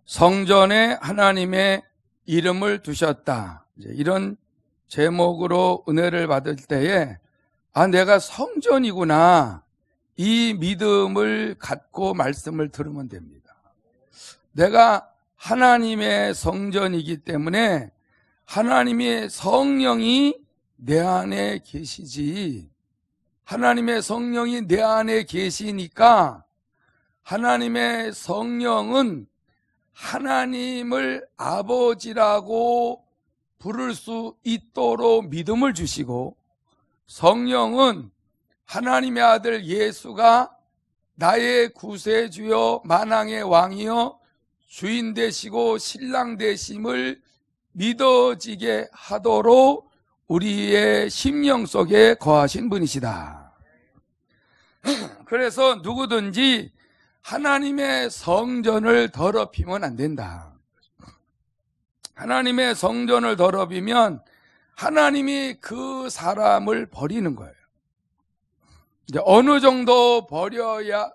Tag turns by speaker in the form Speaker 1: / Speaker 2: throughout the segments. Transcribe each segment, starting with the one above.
Speaker 1: 성전에 하나님의 이름을 두셨다. 이런 제목으로 은혜를 받을 때에 내가 성전이구나, 이 믿음을 갖고 말씀을 들으면 됩니다. 내가 하나님의 성전이기 때문에 하나님의 성령이 내 안에 계시지, 하나님의 성령이 내 안에 계시니까 하나님의 성령은 하나님을 아버지라고 부를 수 있도록 믿음을 주시고, 성령은 하나님의 아들 예수가 나의 구세주여 만왕의 왕이여 주인 되시고 신랑 되심을 믿어지게 하도록 우리의 심령 속에 거하신 분이시다. 그래서 누구든지 하나님의 성전을 더럽히면 안 된다. 하나님의 성전을 더럽히면 하나님이 그 사람을 버리는 거예요. 이제 어느 정도 버려야,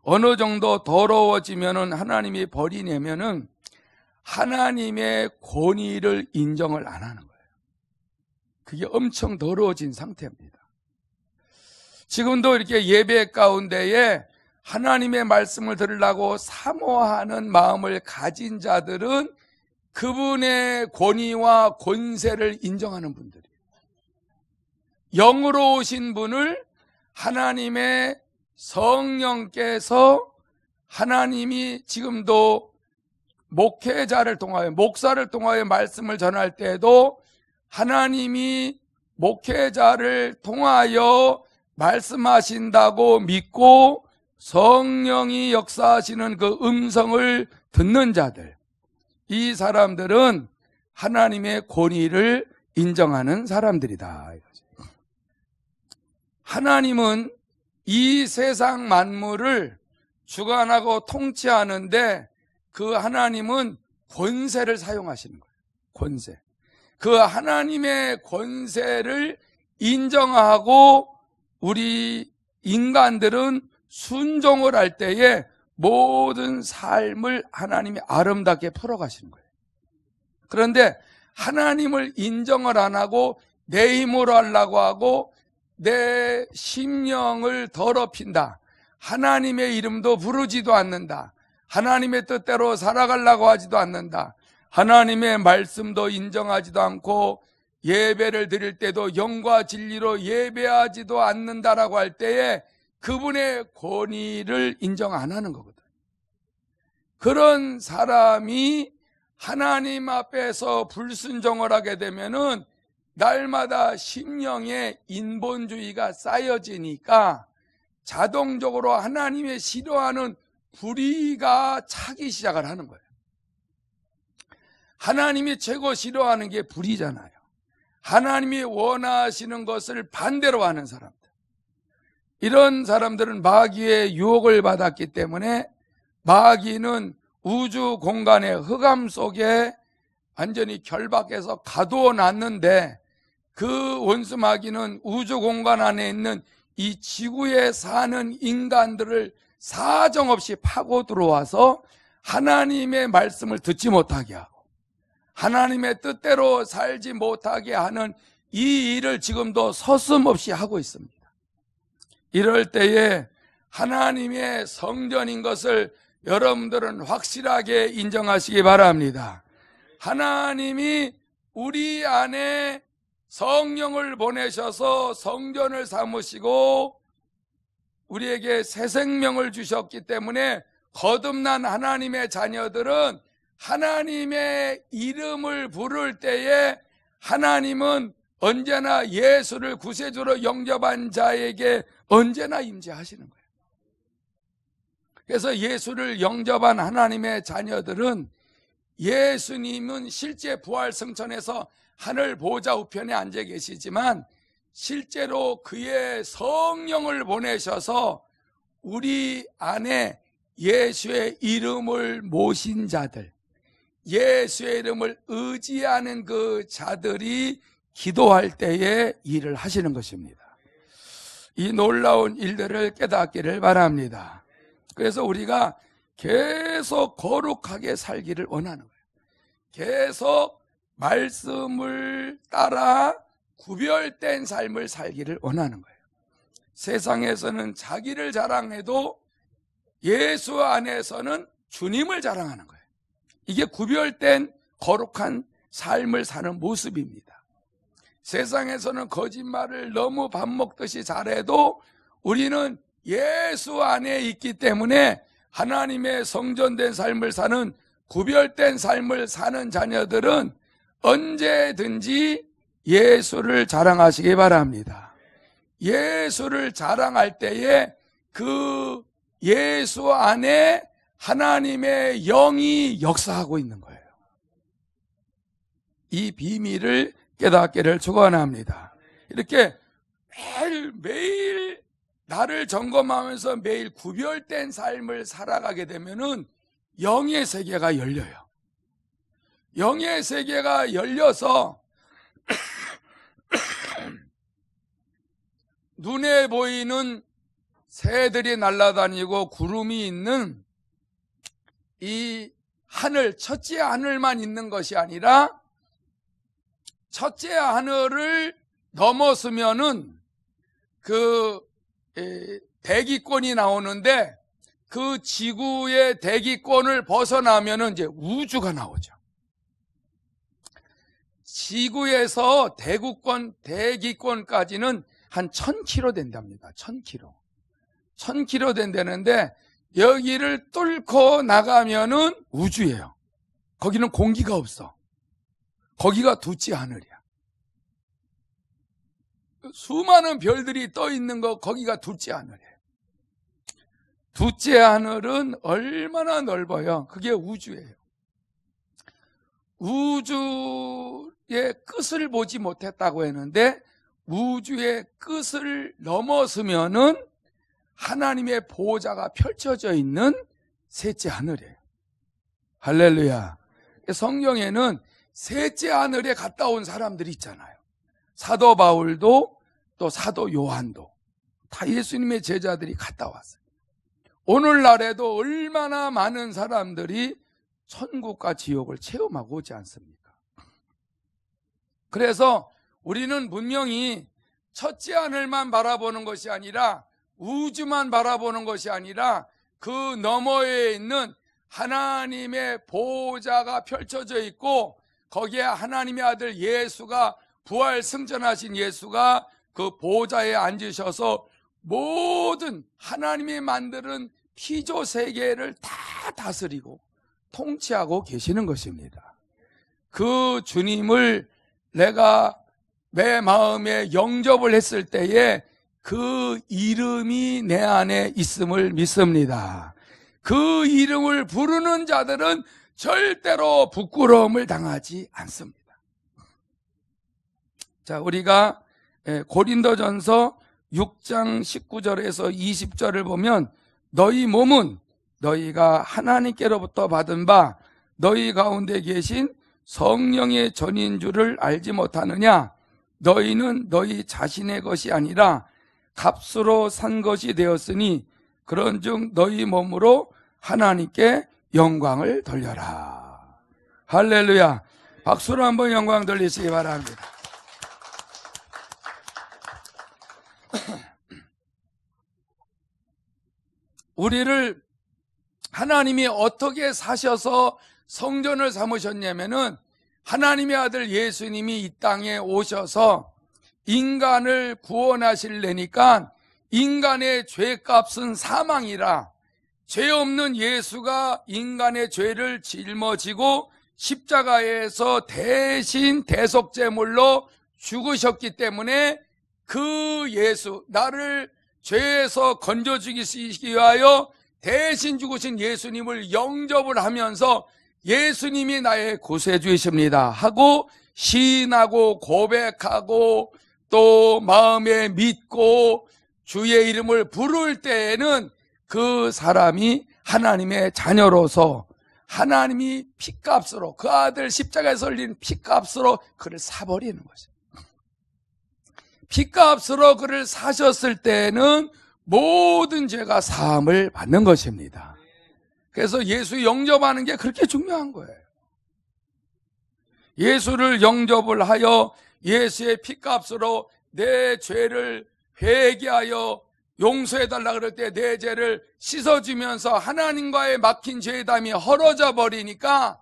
Speaker 1: 어느 정도 더러워지면은 하나님이 버리냐면은 하나님의 권위를 인정을 안 하는 거예요. 그게 엄청 더러워진 상태입니다. 지금도 이렇게 예배 가운데에 하나님의 말씀을 들으려고 사모하는 마음을 가진 자들은 그분의 권위와 권세를 인정하는 분들이에요. 영으로 오신 분을 하나님의 성령께서, 하나님이 지금도 목회자를 통하여, 목사를 통하여 말씀을 전할 때에도 하나님이 목회자를 통하여 말씀하신다고 믿고 성령이 역사하시는 그 음성을 듣는 자들, 이 사람들은 하나님의 권위를 인정하는 사람들이다. 하나님은 이 세상 만물을 주관하고 통치하는데 그 하나님은 권세를 사용하시는 거예요. 권세. 그 하나님의 권세를 인정하고 우리 인간들은 순종을 할 때에 모든 삶을 하나님이 아름답게 풀어가시는 거예요. 그런데 하나님을 인정을 안 하고 내 힘으로 하려고 하고 내 심령을 더럽힌다, 하나님의 이름도 부르지도 않는다, 하나님의 뜻대로 살아가려고 하지도 않는다, 하나님의 말씀도 인정하지도 않고 예배를 드릴 때도 영과 진리로 예배하지도 않는다라고 할 때에 그분의 권위를 인정 안 하는 거거든. 그런 사람이 하나님 앞에서 불순종을 하게 되면은 날마다 심령에 인본주의가 쌓여지니까 자동적으로 하나님의 싫어하는 불의가 차기 시작을 하는 거예요. 하나님이 최고 싫어하는 게 불의잖아요. 하나님이 원하시는 것을 반대로 하는 사람들, 이런 사람들은 마귀의 유혹을 받았기 때문에 마귀는 우주 공간의 흑암 속에 완전히 결박해서 가두어 놨는데, 그 원수 마귀는 우주 공간 안에 있는 이 지구에 사는 인간들을 사정없이 파고 들어와서 하나님의 말씀을 듣지 못하게 하고 하나님의 뜻대로 살지 못하게 하는 이 일을 지금도 서슴없이 하고 있습니다. 이럴 때에 하나님의 성전인 것을 여러분들은 확실하게 인정하시기 바랍니다. 하나님이 우리 안에 성령을 보내셔서 성전을 삼으시고 우리에게 새 생명을 주셨기 때문에 거듭난 하나님의 자녀들은 하나님의 이름을 부를 때에 하나님은 언제나 예수를 구세주로 영접한 자에게 언제나 임재하시는 거예요. 그래서 예수를 영접한 하나님의 자녀들은 예수님은 실제 부활 승천에서 하늘 보좌 우편에 앉아 계시지만 실제로 그의 성령을 보내셔서 우리 안에 예수의 이름을 모신 자들, 예수의 이름을 의지하는 그 자들이 기도할 때에 일을 하시는 것입니다. 이 놀라운 일들을 깨닫기를 바랍니다. 그래서 우리가 계속 거룩하게 살기를 원하는 거예요. 계속 말씀을 따라 구별된 삶을 살기를 원하는 거예요. 세상에서는 자기를 자랑해도 예수 안에서는 주님을 자랑하는 거예요. 이게 구별된 거룩한 삶을 사는 모습입니다. 세상에서는 거짓말을 너무 밥 먹듯이 잘해도 우리는 예수 안에 있기 때문에 하나님의 성전된 삶을 사는 구별된 삶을 사는 자녀들은 언제든지 예수를 자랑하시기 바랍니다. 예수를 자랑할 때에 그 예수 안에 하나님의 영이 역사하고 있는 거예요. 이 비밀을 깨닫기를 축원합니다. 이렇게 매일 나를 점검하면서 매일 구별된 삶을 살아가게 되면은 영의 세계가 열려요. 영의 세계가 열려서 눈에 보이는 새들이 날아다니고 구름이 있는 이 하늘, 첫째 하늘만 있는 것이 아니라 첫째 하늘을 넘어서면은 그 대기권이 나오는데 그 지구의 대기권을 벗어나면은 이제 우주가 나오죠. 지구에서 대기권까지는 한 1000km 된답니다. 1000km. 1000km 된다는데 여기를 뚫고 나가면은 우주예요. 거기는 공기가 없어. 거기가 둘째 하늘이야. 수많은 별들이 떠 있는 거 거기가 둘째 하늘이에요. 둘째 하늘은 얼마나 넓어요. 그게 우주예요. 우주의 끝을 보지 못했다고 했는데 우주의 끝을 넘어서면은 하나님의 보호자가 펼쳐져 있는 셋째 하늘이에요. 할렐루야. 성경에는 셋째 하늘에 갔다 온 사람들이 있잖아요. 사도 바울도 또 사도 요한도 다 예수님의 제자들이 갔다 왔어요. 오늘날에도 얼마나 많은 사람들이 천국과 지옥을 체험하고 오지 않습니까? 그래서 우리는 분명히 첫째 하늘만 바라보는 것이 아니라 우주만 바라보는 것이 아니라 그 너머에 있는 하나님의 보호자가 펼쳐져 있고 거기에 하나님의 아들 예수가 부활 승천하신 예수가 그 보호자에 앉으셔서 모든 하나님이 만드는 피조 세계를 다 다스리고 통치하고 계시는 것입니다. 그 주님을 내가 내 마음에 영접을 했을 때에 그 이름이 내 안에 있음을 믿습니다. 그 이름을 부르는 자들은 절대로 부끄러움을 당하지 않습니다. 자, 우리가 고린도전서 6장 19절에서 20절을 보면 너희 몸은 너희가 하나님께로부터 받은 바 너희 가운데 계신 성령의 전인 줄을 알지 못하느냐? 너희는 너희 자신의 것이 아니라 값으로 산 것이 되었으니 그런즉 너희 몸으로 하나님께 영광을 돌려라. 할렐루야. 박수로 한번 영광 돌리시기 바랍니다. 우리를 하나님이 어떻게 사셔서 성전을 삼으셨냐면은 하나님의 아들 예수님이 이 땅에 오셔서 인간을 구원하시려니까 인간의 죄값은 사망이라 죄 없는 예수가 인간의 죄를 짊어지고 십자가에서 대신 대속제물로 죽으셨기 때문에 그 예수, 나를 죄에서 건져주기 위하여 대신 죽으신 예수님을 영접을 하면서 예수님이 나의 구세주이십니다 하고 시인하고 고백하고 또 마음에 믿고 주의 이름을 부를 때에는 그 사람이 하나님의 자녀로서 하나님이 핏값으로 그 아들 십자가에서 흘린 핏값으로 그를 사버리는 거죠. 핏값으로 그를 사셨을 때는 모든 죄가 사함을 받는 것입니다. 그래서 예수 영접하는 게 그렇게 중요한 거예요. 예수를 영접을 하여 예수의 피값으로 내 죄를 회개하여 용서해달라 그럴 때 내 죄를 씻어주면서 하나님과의 막힌 죄담이 헐어져 버리니까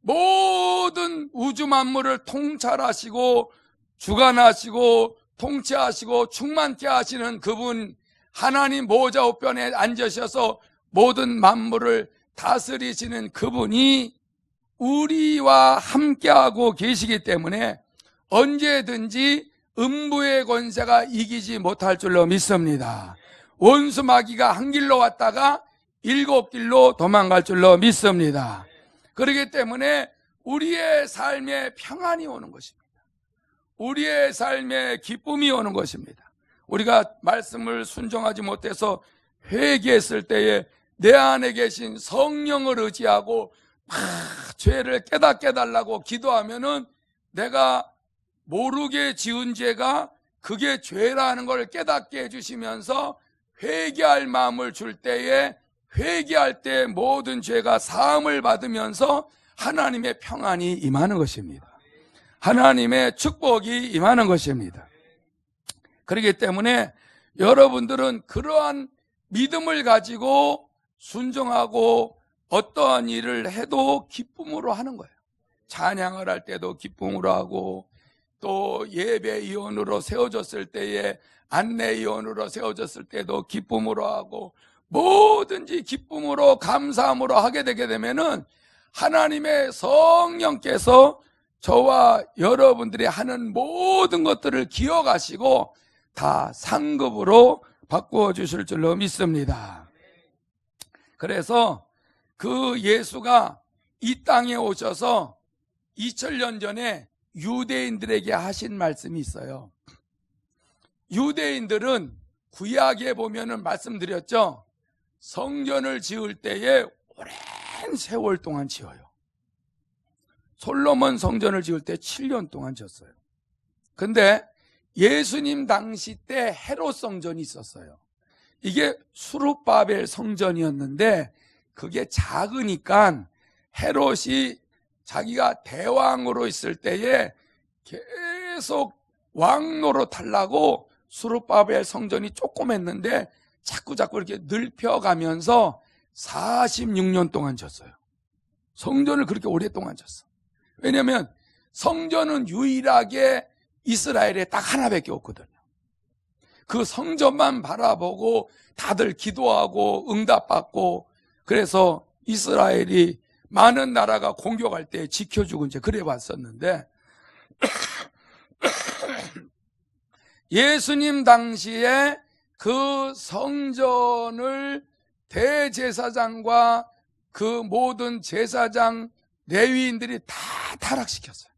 Speaker 1: 모든 우주 만물을 통찰하시고 주관하시고 통치하시고 충만케 하시는 그분, 하나님 보좌 우편에 앉으셔서 모든 만물을 다스리시는 그분이 우리와 함께하고 계시기 때문에 언제든지 음부의 권세가 이기지 못할 줄로 믿습니다. 원수 마귀가 한 길로 왔다가 7길로 도망갈 줄로 믿습니다. 그렇기 때문에 우리의 삶에 평안이 오는 것입니다. 우리의 삶에 기쁨이 오는 것입니다. 우리가 말씀을 순종하지 못해서 회개했을 때에 내 안에 계신 성령을 의지하고 죄를 깨닫게 해달라고 기도하면은 내가 모르게 지은 죄가 그게 죄라는 걸 깨닫게 해주시면서 회개할 마음을 줄 때에 회개할 때 모든 죄가 사함을 받으면서 하나님의 평안이 임하는 것입니다. 하나님의 축복이 임하는 것입니다. 그렇기 때문에 여러분들은 그러한 믿음을 가지고 순종하고 어떠한 일을 해도 기쁨으로 하는 거예요. 찬양을 할 때도 기쁨으로 하고 또 예배위원으로 세워졌을 때에 안내위원으로 세워졌을 때도 기쁨으로 하고 뭐든지 기쁨으로 감사함으로 하게 되게 되면은 하나님의 성령께서 저와 여러분들이 하는 모든 것들을 기억하시고 다 상급으로 바꾸어 주실 줄로 믿습니다. 그래서 그 예수가 이 땅에 오셔서 2000년 전에 유대인들에게 하신 말씀이 있어요. 유대인들은 구약에 보면은 말씀드렸죠. 성전을 지을 때에 오랜 세월 동안 지어요. 솔로몬 성전을 지을 때 7년 동안 지었어요. 근데 예수님 당시 때 헤롯 성전이 있었어요. 이게 수룹바벨 성전이었는데 그게 작으니까 헤롯이 자기가 대왕으로 있을 때에 계속 왕 노릇하려고 수룹바벨 성전이 조그맸는데 자꾸 이렇게 넓혀가면서 46년 동안 졌어요. 성전을 그렇게 오랫동안 졌어. 왜냐하면 성전은 유일하게 이스라엘에 딱 하나밖에 없거든요. 그 성전만 바라보고 다들 기도하고 응답받고 그래서 이스라엘이 많은 나라가 공격할 때 지켜주고 이제 그래 왔었는데 예수님 당시에 그 성전을 대제사장과 그 모든 제사장 레위인들이 다 타락시켰어요.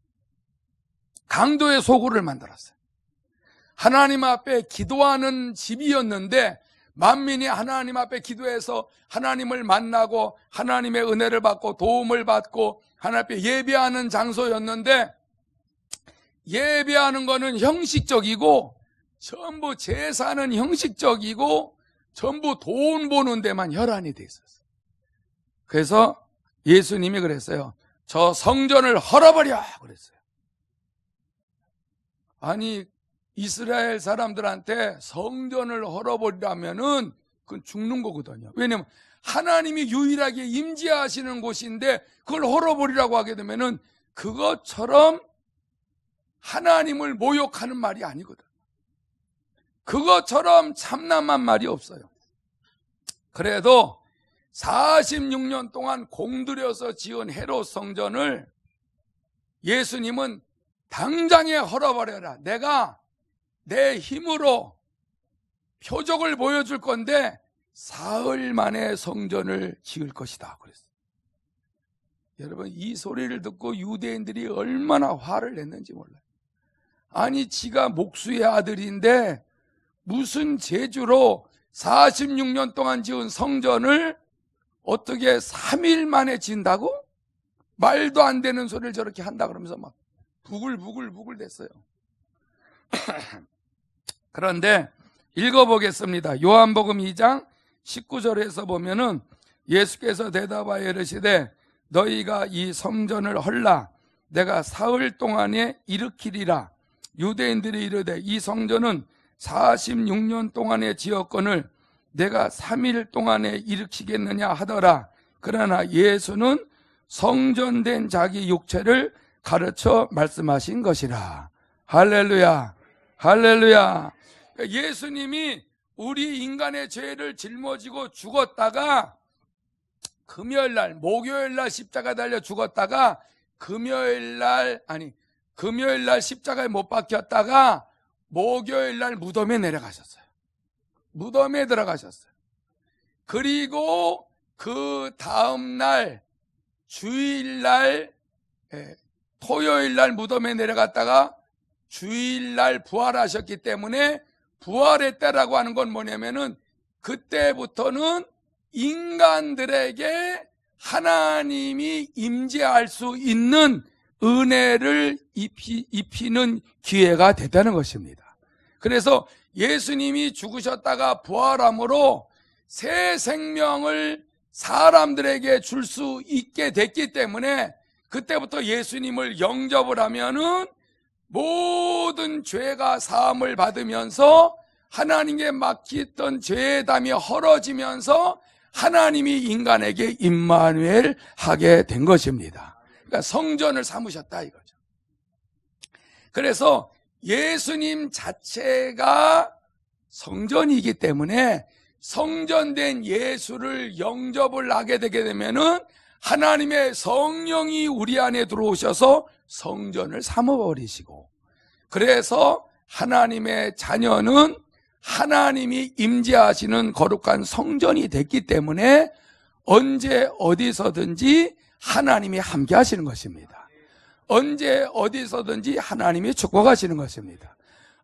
Speaker 1: 강도의 소굴을 만들었어요. 하나님 앞에 기도하는 집이었는데 만민이 하나님 앞에 기도해서 하나님을 만나고 하나님의 은혜를 받고 도움을 받고 하나님 앞에 예배하는 장소였는데 예배하는 거는 형식적이고 전부 제사는 형식적이고 전부 돈 버는 데만 혈안이 돼 있었어요. 그래서 예수님이 그랬어요. 저 성전을 헐어버려 그랬어요. 아니 이스라엘 사람들한테 성전을 헐어버리라면은 그건 죽는 거거든요. 왜냐면 하나님이 유일하게 임재하시는 곳인데 그걸 헐어버리라고 하게 되면은 그것처럼 하나님을 모욕하는 말이 아니거든. 그것처럼 참남한 말이 없어요. 그래도 46년 동안 공들여서 지은 헤롯 성전을 예수님은 당장에 헐어버려라. 내가 내 힘으로 표적을 보여줄 건데 사흘 만에 성전을 지을 것이다 그랬어요. 여러분 이 소리를 듣고 유대인들이 얼마나 화를 냈는지 몰라요. 아니 지가 목수의 아들인데 무슨 재주로 46년 동안 지은 성전을 어떻게 3일 만에 지은다고? 말도 안 되는 소리를 저렇게 한다 그러면서 막 부글부글 됐어요. 그런데 읽어보겠습니다. 요한복음 2장 19절에서 보면은 예수께서 대답하여 이르시되 너희가 이 성전을 헐라 내가 사흘 동안에 일으키리라. 유대인들이 이르되 이 성전은 46년 동안에 지었거늘 내가 3일 동안에 일으키겠느냐 하더라. 그러나 예수는 성전된 자기 육체를 가르쳐 말씀하신 것이라. 할렐루야, 할렐루야. 예수님이 우리 인간의 죄를 짊어지고 죽었다가 금요일날, 목요일날 십자가 달려 죽었다가 금요일날 십자가에 못 박혔다가 목요일날 무덤에 내려가셨어요. 무덤에 들어가셨어요. 그리고 그 다음날 주일날, 토요일날 무덤에 내려갔다가 주일날 부활하셨기 때문에 부활의 때라고 하는 건 뭐냐면은 그때부터는 인간들에게 하나님이 임재할 수 있는 은혜를 입히는 기회가 됐다는 것입니다. 그래서 예수님이 죽으셨다가 부활함으로 새 생명을 사람들에게 줄 수 있게 됐기 때문에 그때부터 예수님을 영접을 하면은 모든 죄가 사함을 받으면서 하나님께 맡겼던 죄의 담이 헐어지면서 하나님이 인간에게 임마누엘 하게 된 것입니다. 그러니까 성전을 삼으셨다 이거죠. 그래서 예수님 자체가 성전이기 때문에 성전된 예수를 영접을 하게 되게 되면은 하나님의 성령이 우리 안에 들어오셔서 성전을 삼아버리시고, 그래서 하나님의 자녀는 하나님이 임재하시는 거룩한 성전이 됐기 때문에 언제 어디서든지 하나님이 함께 하시는 것입니다. 언제 어디서든지 하나님이 축복하시는 것입니다.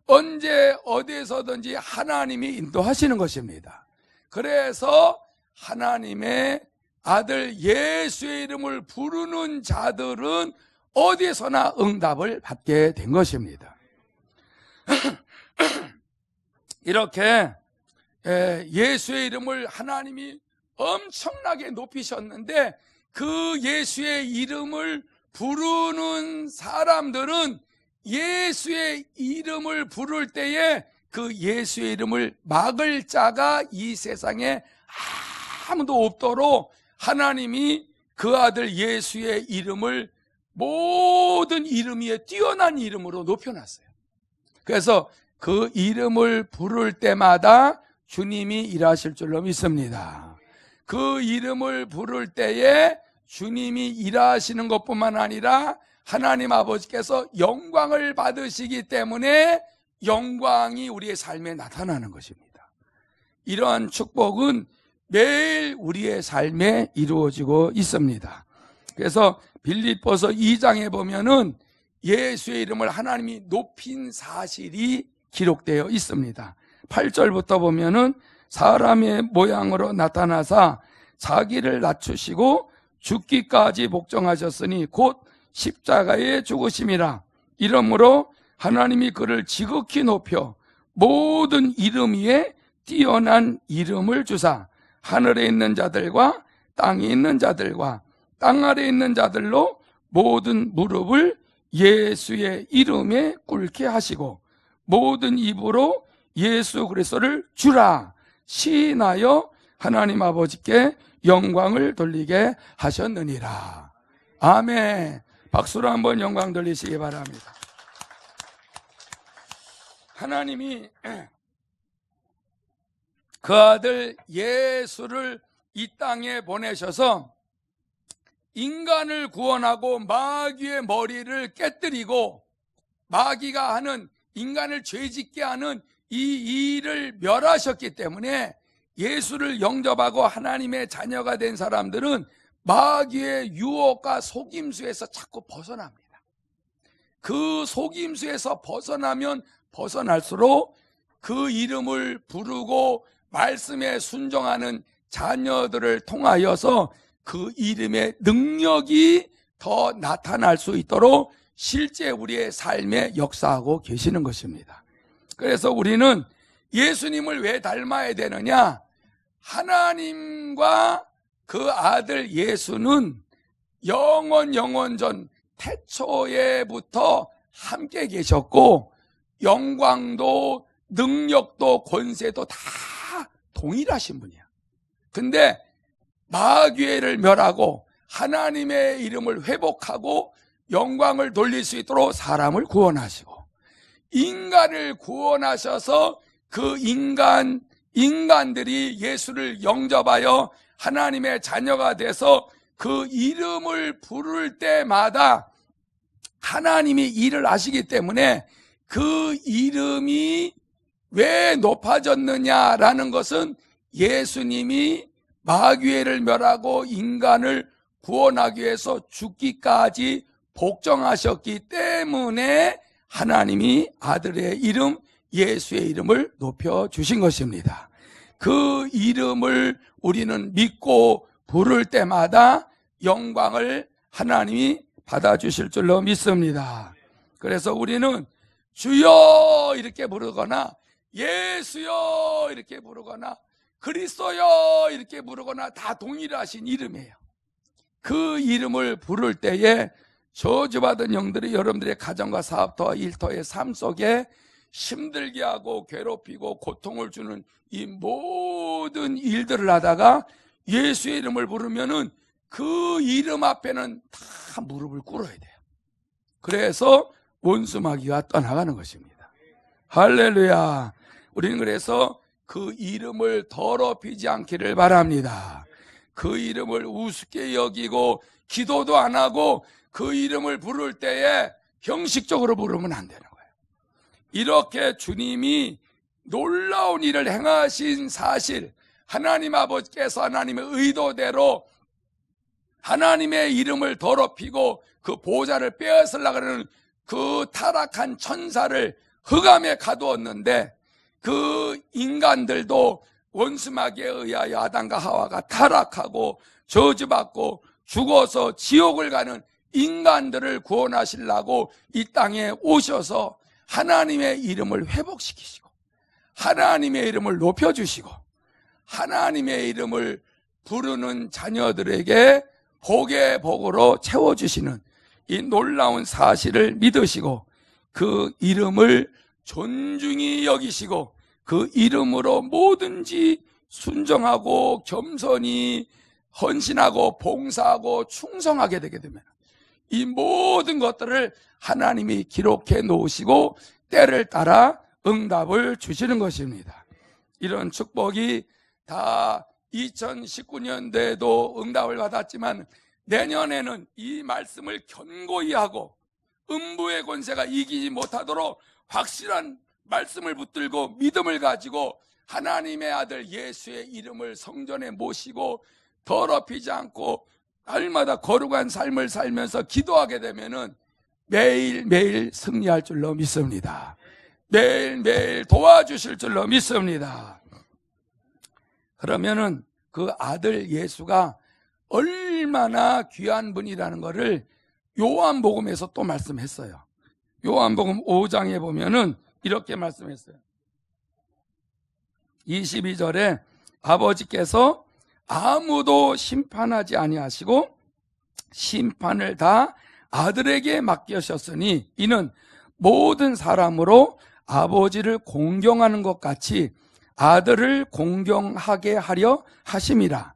Speaker 1: 언제 어디서든지 하나님이 인도하시는 것입니다. 그래서 하나님의 아들 예수의 이름을 부르는 자들은 어디서나 응답을 받게 된 것입니다. 이렇게 예수의 이름을 하나님이 엄청나게 높이셨는데 그 예수의 이름을 부르는 사람들은 예수의 이름을 부를 때에 그 예수의 이름을 막을 자가 이 세상에 아무도 없도록 하나님이 그 아들 예수의 이름을 모든 이름 위에 뛰어난 이름으로 높여놨어요. 그래서 그 이름을 부를 때마다 주님이 일하실 줄로 믿습니다. 그 이름을 부를 때에 주님이 일하시는 것뿐만 아니라 하나님 아버지께서 영광을 받으시기 때문에 영광이 우리의 삶에 나타나는 것입니다. 이러한 축복은 매일 우리의 삶에 이루어지고 있습니다. 그래서 빌립보서 2장에 보면은 예수의 이름을 하나님이 높인 사실이 기록되어 있습니다. 8절부터 보면은 사람의 모양으로 나타나사 자기를 낮추시고 죽기까지 복종하셨으니 곧 십자가에 죽으심이라. 이러므로 하나님이 그를 지극히 높여 모든 이름 위에 뛰어난 이름을 주사 하늘에 있는 자들과 땅에 있는 자들과 땅 아래에 있는 자들로 모든 무릎을 예수의 이름에 꿇게 하시고 모든 입으로 예수 그리스도를 주라 시인하여 하나님 아버지께 영광을 돌리게 하셨느니라. 아멘. 박수로 한번 영광 돌리시기 바랍니다. 하나님이 그 아들 예수를 이 땅에 보내셔서 인간을 구원하고 마귀의 머리를 깨뜨리고 마귀가 하는 인간을 죄짓게 하는 이 일을 멸하셨기 때문에 예수를 영접하고 하나님의 자녀가 된 사람들은 마귀의 유혹과 속임수에서 자꾸 벗어납니다. 그 속임수에서 벗어나면 벗어날수록 그 이름을 부르고 말씀에 순종하는 자녀들을 통하여서 그 이름의 능력이 더 나타날 수 있도록 실제 우리의 삶에 역사하고 계시는 것입니다. 그래서 우리는 예수님을 왜 닮아야 되느냐? 하나님과 그 아들 예수는 영원전 태초에부터 함께 계셨고 영광도 능력도 권세도 다 동일하신 분이야. 근데 마귀를 멸하고 하나님의 이름을 회복하고 영광을 돌릴 수 있도록 사람을 구원하시고 인간을 구원하셔서 그 인간들이 예수를 영접하여 하나님의 자녀가 돼서 그 이름을 부를 때마다 하나님이 일을 하시기 때문에 그 이름이 왜 높아졌느냐라는 것은 예수님이 마귀를 멸하고 인간을 구원하기 위해서 죽기까지 복종하셨기 때문에 하나님이 아들의 이름 예수의 이름을 높여주신 것입니다. 그 이름을 우리는 믿고 부를 때마다 영광을 하나님이 받아주실 줄로 믿습니다. 그래서 우리는 주여 이렇게 부르거나 예수여 이렇게 부르거나 그리스도여 이렇게 부르거나 다 동일하신 이름이에요. 그 이름을 부를 때에 저주받은 영들이 여러분들의 가정과 사업터와 일터의 삶 속에 힘들게 하고 괴롭히고 고통을 주는 이 모든 일들을 하다가 예수의 이름을 부르면은 그 이름 앞에는 다 무릎을 꿇어야 돼요. 그래서 원수 마귀가 떠나가는 것입니다. 할렐루야. 우리는 그래서 그 이름을 더럽히지 않기를 바랍니다. 그 이름을 우습게 여기고 기도도 안 하고 그 이름을 부를 때에 형식적으로 부르면 안 되는 거예요. 이렇게 주님이 놀라운 일을 행하신 사실, 하나님 아버지께서 하나님의 의도대로 하나님의 이름을 더럽히고 그 보좌를 빼앗으려고 하는 그 타락한 천사를 흑암에 가두었는데 그 인간들도 원수마귀에 의하여 아담과 하와가 타락하고 저주받고 죽어서 지옥을 가는 인간들을 구원하시려고 이 땅에 오셔서 하나님의 이름을 회복시키시고 하나님의 이름을 높여주시고 하나님의 이름을 부르는 자녀들에게 복의 복으로 채워주시는 이 놀라운 사실을 믿으시고 그 이름을 존중히 여기시고 그 이름으로 뭐든지 순종하고 겸손히 헌신하고 봉사하고 충성하게 되게 되면 이 모든 것들을 하나님이 기록해 놓으시고 때를 따라 응답을 주시는 것입니다. 이런 축복이 다 2019년도에도 응답을 받았지만 내년에는 이 말씀을 견고히 하고 음부의 권세가 이기지 못하도록 확실한 말씀을 붙들고 믿음을 가지고 하나님의 아들 예수의 이름을 성전에 모시고 더럽히지 않고 날마다 거룩한 삶을 살면서 기도하게 되면은 매일매일 승리할 줄로 믿습니다. 매일매일 도와주실 줄로 믿습니다. 그러면은 그 아들 예수가 얼마나 귀한 분이라는 것을 요한복음에서 또 말씀했어요. 요한복음 5장에 보면은 이렇게 말씀했어요. 22절에 아버지께서 아무도 심판하지 아니하시고 심판을 다 아들에게 맡기셨으니 이는 모든 사람으로 아버지를 공경하는 것 같이 아들을 공경하게 하려 하심이라.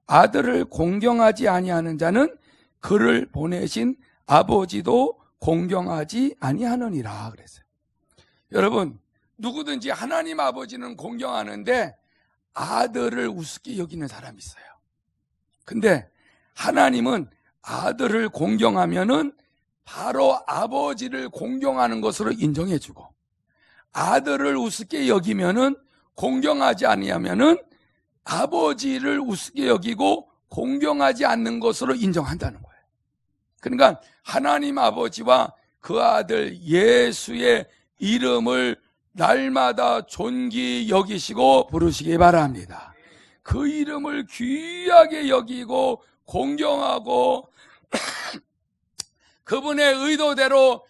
Speaker 1: 아들을 공경하지 아니하는 자는 그를 보내신 아버지도 공경하지 아니하느니라 그랬어요. 여러분, 누구든지 하나님 아버지는 공경하는데 아들을 우습게 여기는 사람이 있어요. 근데 하나님은 아들을 공경하면은 바로 아버지를 공경하는 것으로 인정해주고 아들을 우습게 여기면은 공경하지 아니하면은 아버지를 우습게 여기고 공경하지 않는 것으로 인정한다는 거예요. 그러니까 하나님 아버지와 그 아들 예수의 이름을 날마다 존귀 여기시고 부르시기 바랍니다. 그 이름을 귀하게 여기고 공경하고 그분의 의도대로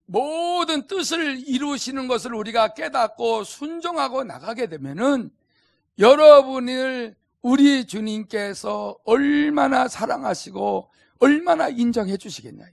Speaker 1: 모든 뜻을 이루시는 것을 우리가 깨닫고 순종하고 나가게 되면은 여러분을 우리 주님께서 얼마나 사랑하시고 얼마나 인정해 주시겠냐.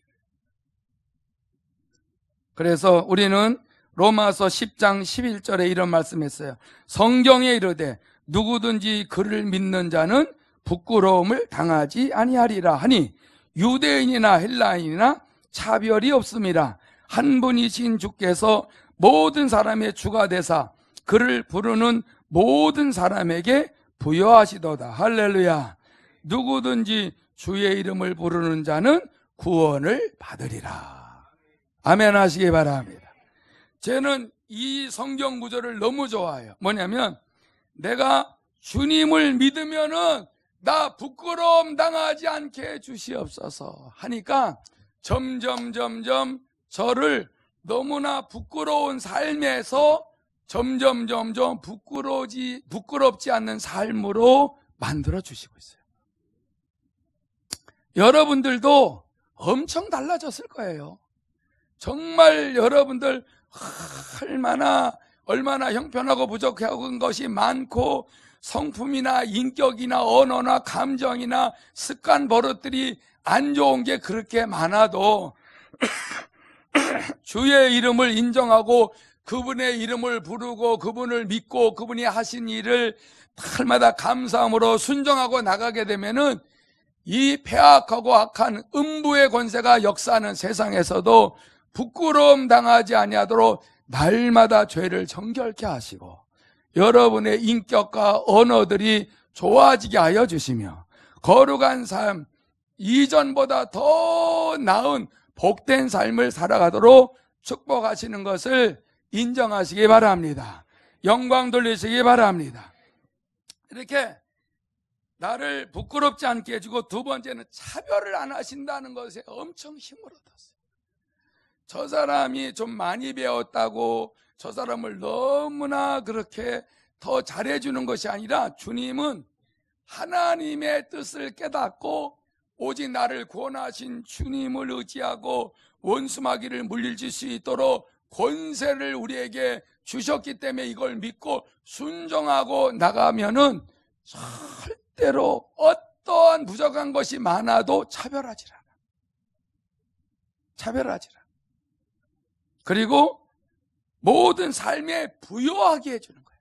Speaker 1: 그래서 우리는 로마서 10장 11절에 이런 말씀했어요. 성경에 이르되 누구든지 그를 믿는 자는 부끄러움을 당하지 아니하리라 하니 유대인이나 헬라인이나 차별이 없음이라. 한 분이신 주께서 모든 사람의 주가 되사 그를 부르는 모든 사람에게 부여하시도다. 할렐루야. 누구든지 주의 이름을 부르는 자는 구원을 받으리라. 아멘 하시기 바랍니다. 저는 이 성경 구절을 너무 좋아해요. 뭐냐면 내가 주님을 믿으면은 나 부끄러움 당하지 않게 해주시옵소서 하니까 점점 저를 너무나 부끄러운 삶에서 점점 부끄럽지 않는 삶으로 만들어 주시고 있어요. 여러분들도 엄청 달라졌을 거예요. 정말 여러분들 얼마나 형편하고 부족한 것이 많고 성품이나 인격이나 언어나 감정이나 습관 버릇들이 안 좋은 게 그렇게 많아도 주의 이름을 인정하고 그분의 이름을 부르고 그분을 믿고 그분이 하신 일을 날마다 감사함으로 순종하고 나가게 되면은 이 패악하고 악한 음부의 권세가 역사하는 세상에서도 부끄러움 당하지 아니하도록 날마다 죄를 정결케 하시고 여러분의 인격과 언어들이 좋아지게 하여 주시며 거룩한 삶, 이전보다 더 나은 복된 삶을 살아가도록 축복하시는 것을 인정하시기 바랍니다. 영광 돌리시기 바랍니다. 이렇게 나를 부끄럽지 않게 해주고 두 번째는 차별을 안 하신다는 것에 엄청 힘을 얻었어요. 저 사람이 좀 많이 배웠다고 저 사람을 너무나 그렇게 더 잘해주는 것이 아니라 주님은 하나님의 뜻을 깨닫고 오직 나를 구원하신 주님을 의지하고 원수마귀를 물리칠 수 있도록 권세를 우리에게 주셨기 때문에 이걸 믿고 순종하고 나가면은 절대로 어떠한 부족한 것이 많아도 차별하지 않아. 그리고 모든 삶에 부여하게 해주는 거예요.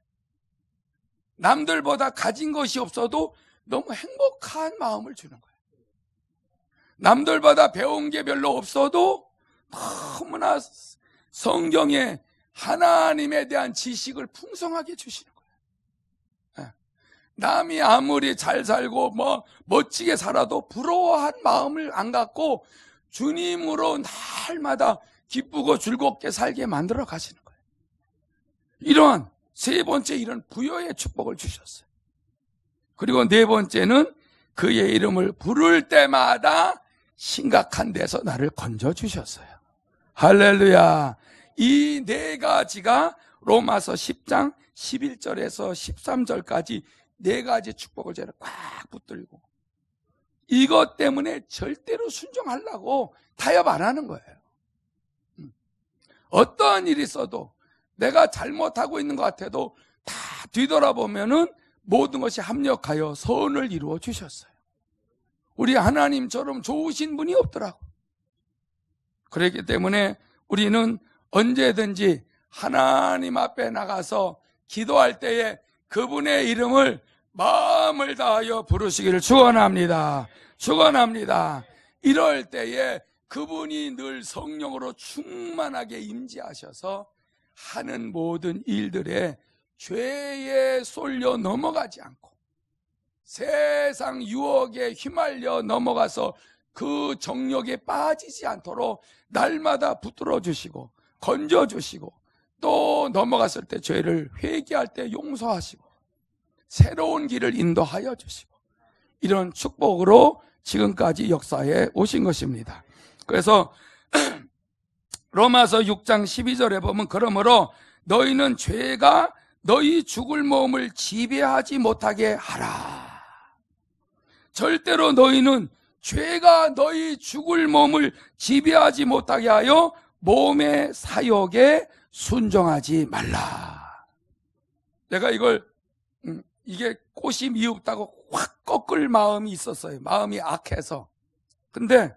Speaker 1: 남들보다 가진 것이 없어도 너무 행복한 마음을 주는 거예요. 남들보다 배운 게 별로 없어도 너무나 성경에 하나님에 대한 지식을 풍성하게 주시는 거예요. 남이 아무리 잘 살고 멋지게 살아도 부러워한 마음을 안 갖고 주님으로 날마다 기쁘고 즐겁게 살게 만들어 가시는 거예요. 이러한 세 번째 이런 부여의 축복을 주셨어요. 그리고 네 번째는 그의 이름을 부를 때마다 심각한 데서 나를 건져주셨어요. 할렐루야. 이 네 가지가 로마서 10장 11절에서 13절까지 네 가지 축복을 제가 꽉 붙들고 이것 때문에 절대로 순종하려고 타협 안 하는 거예요. 어떠한 일이 있어도 내가 잘못하고 있는 것 같아도 다 뒤돌아보면은 모든 것이 합력하여 선을 이루어 주셨어요. 우리 하나님처럼 좋으신 분이 없더라고. 그렇기 때문에 우리는 언제든지 하나님 앞에 나가서 기도할 때에 그분의 이름을 마음을 다하여 부르시기를 축원합니다. 이럴 때에 그분이 늘 성령으로 충만하게 임재하셔서 하는 모든 일들에 죄에 쏠려 넘어가지 않고 세상 유혹에 휘말려 넘어가서 그 정욕에 빠지지 않도록 날마다 붙들어 주시고 건져 주시고 또 넘어갔을 때 죄를 회개할 때 용서하시고 새로운 길을 인도하여 주시고 이런 축복으로 지금까지 역사에 오신 것입니다. 그래서 로마서 6장 12절에 보면 그러므로 너희는 죄가 너희 죽을 몸을 지배하지 못하게 하라. 절대로 너희는 죄가 너희 죽을 몸을 지배하지 못하게 하여 몸의 사욕에 순종하지 말라. 내가 이걸 이게 꽃이 미흡다고 확 꺾을 마음이 있었어요. 마음이 악해서. 근데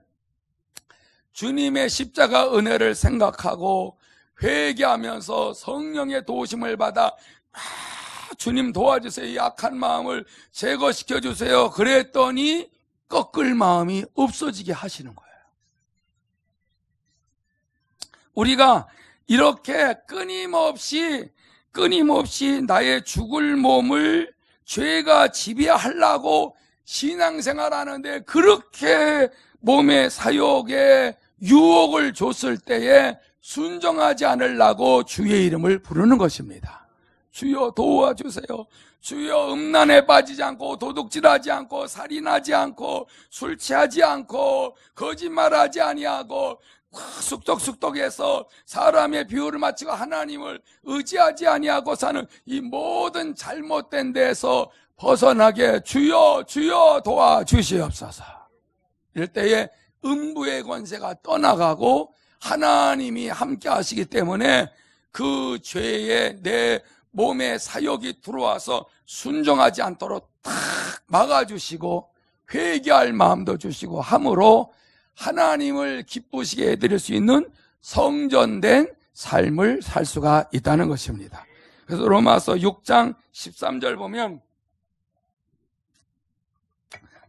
Speaker 1: 주님의 십자가 은혜를 생각하고 회개하면서 성령의 도우심을 받아 주님 도와주세요. 이 악한 마음을 제거시켜 주세요. 그랬더니 꺾을 마음이 없어지게 하시는 거예요. 우리가 이렇게 끊임없이 나의 죽을 몸을 죄가 지배하려고 신앙생활하는데 그렇게 몸의 사욕에 유혹을 줬을 때에 순종하지 않으려고 주의 이름을 부르는 것입니다. 주여 도와주세요. 주여 음란에 빠지지 않고 도둑질하지 않고 살인하지 않고 술 취하지 않고 거짓말하지 아니하고 숙덕해서 사람의 비유를 맞추고 하나님을 의지하지 아니하고 사는 이 모든 잘못된 데에서 벗어나게 주여 도와주시옵소서. 이럴 때에 음부의 권세가 떠나가고 하나님이 함께 하시기 때문에 그 죄에 내 몸에 사욕이 들어와서 순종하지 않도록 탁 막아주시고 회개할 마음도 주시고 함으로 하나님을 기쁘시게 해드릴 수 있는 성전된 삶을 살 수가 있다는 것입니다. 그래서 로마서 6장 13절 보면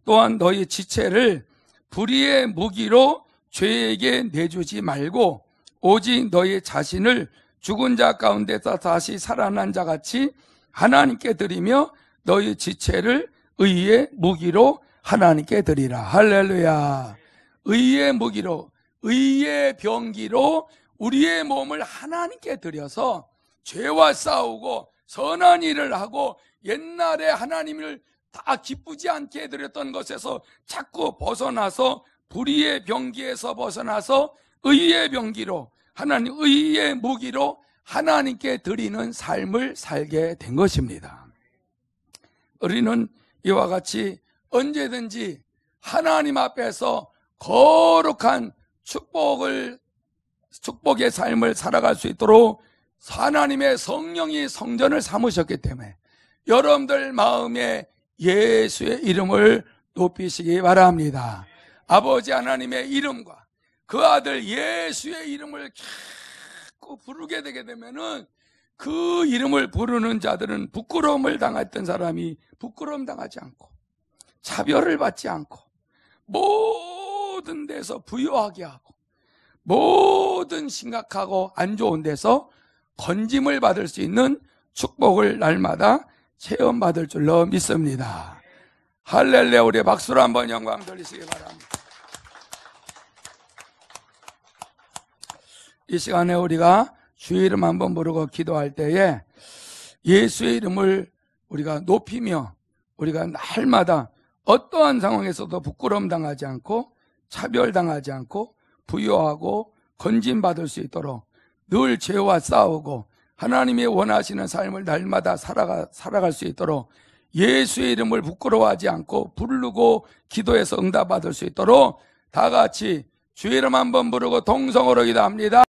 Speaker 1: 또한 너희 지체를 불의의 무기로 죄에게 내주지 말고 오직 너희 자신을 죽은 자 가운데서 다시 살아난 자 같이 하나님께 드리며 너희 지체를 의의 무기로 하나님께 드리라. 할렐루야. 의의 무기로, 의의 병기로 우리의 몸을 하나님께 드려서 죄와 싸우고 선한 일을 하고 옛날에 하나님을 다 기쁘지 않게 해드렸던 것에서 자꾸 벗어나서 불의의 병기에서 벗어나서 의의 병기로 하나님 의의 무기로 하나님께 드리는 삶을 살게 된 것입니다. 우리는 이와 같이 언제든지 하나님 앞에서 거룩한 축복의 삶을 살아갈 수 있도록 하나님의 성령이 성전을 삼으셨기 때문에 여러분들 마음에 예수의 이름을 높이시기 바랍니다. 아버지 하나님의 이름과 그 아들 예수의 이름을 자꾸 부르게 되게 되면은 그 이름을 부르는 자들은 부끄러움을 당했던 사람이 부끄러움 당하지 않고 차별을 받지 않고 모든 데서 부유하게 하고 모든 심각하고 안 좋은 데서 건짐을 받을 수 있는 축복을 날마다 체험받을 줄로 믿습니다. 할렐루야. 우리 박수로 한번 영광 돌리시기 바랍니다. 이 시간에 우리가 주의 이름 한번 부르고 기도할 때에 예수의 이름을 우리가 높이며 우리가 날마다 어떠한 상황에서도 부끄러움 당하지 않고 차별당하지 않고 부유하고 건진받을 수 있도록 늘 죄와 싸우고 하나님이 원하시는 삶을 날마다 살아갈 수 있도록 예수의 이름을 부끄러워하지 않고 부르고 기도해서 응답받을 수 있도록 다 같이 주의 이름 한번 부르고 동성으로 기도합니다.